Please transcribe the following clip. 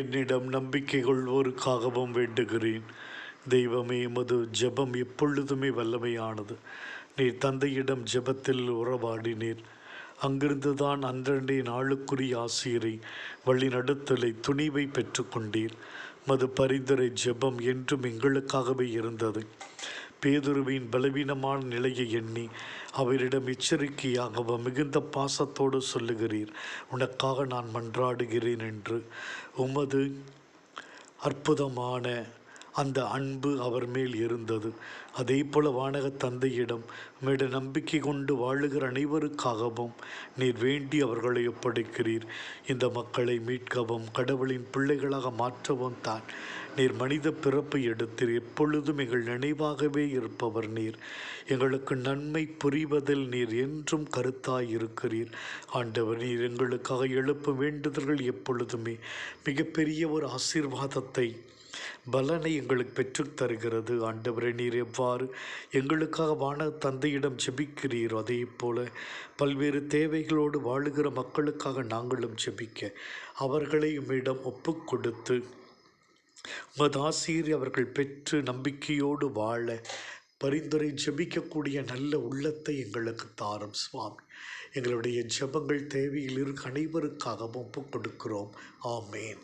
என்னிடம் நம்பிக்கை கொள்வோருக்காகவும் வேண்டுகிறேன். தெய்வமே, எமது ஜெபம் எப்பொழுதுமே வல்லமையானது. நீர் தந்தையிடம் ஜெபத்தில் உறவாடினீர். அங்கிருந்துதான் அன்றன்றைய நாளுக்குரிய ஆசிரியரை, வழிநடத்தலை, துணிவை பெற்றுக்கொண்டீர். மது பரிந்துரை ஜெபம் என்றும் எங்களுக்காகவே இருந்தது. பேதுருவின் பலவீனமான நிலையை எண்ணி அவரிடம் எச்சரிக்கையாகவும் மிகுந்த பாசத்தோடு சொல்லுகிறீர், உனக்காக நான் மன்றாடுகிறேன் என்று. உமது அற்புதமான அந்த அன்பு அவர் மேல் இருந்தது. அதே போல வானக தந்தையிடம் உம்மிடம் நம்பிக்கை கொண்டு வாழுகிற அனைவருக்காகவும் நீர் வேண்டி அவர்களை ஒப்படைக்கிறீர். இந்த மக்களை மீட்கவும் கடவுளின் பிள்ளைகளாக மாற்றவும் தான் நீர் மனித பிறப்பை எடுத்தீர். எப்பொழுதும் எங்கள் நினைவாகவே இருப்பவர் நீர். எங்களுக்கு நன்மை புரிவதில் நீர் என்றும் கருத்தாய் இருக்கிறீர். ஆண்டவர், நீர் எங்களுக்காக எழுப்பும் வேண்டுதல்கள் எப்பொழுதுமே மிகப்பெரிய ஒரு ஆசீர்வாதத்தை, பலனை எங்களுக்கு பெற்றுத் தருகிறது. ஆண்டவரே, நீர் எவ்வாறு எங்களுக்காக வான தந்தையிடம் ஜெபிக்கிறீரோ அதே போல பல்வேறு தேவைகளோடு வாழுகிற மக்களுக்காக நாங்களும் ஜெபிக்க அவர்களை உம்மிடம் ஒப்பு கொடுத்து உமது ஆசீரை அவர்கள் பெற்று நம்பிக்கையோடு வாழ பரிந்துரை ஜெபிக்கக்கூடிய நல்ல உள்ளத்தை எங்களுக்கு தாரும் சுவாமி. எங்களுடைய ஜெபங்கள் தேவையில் இருக்க அனைவருக்காகவும் ஒப்பு கொடுக்கிறோம். ஆமேன்.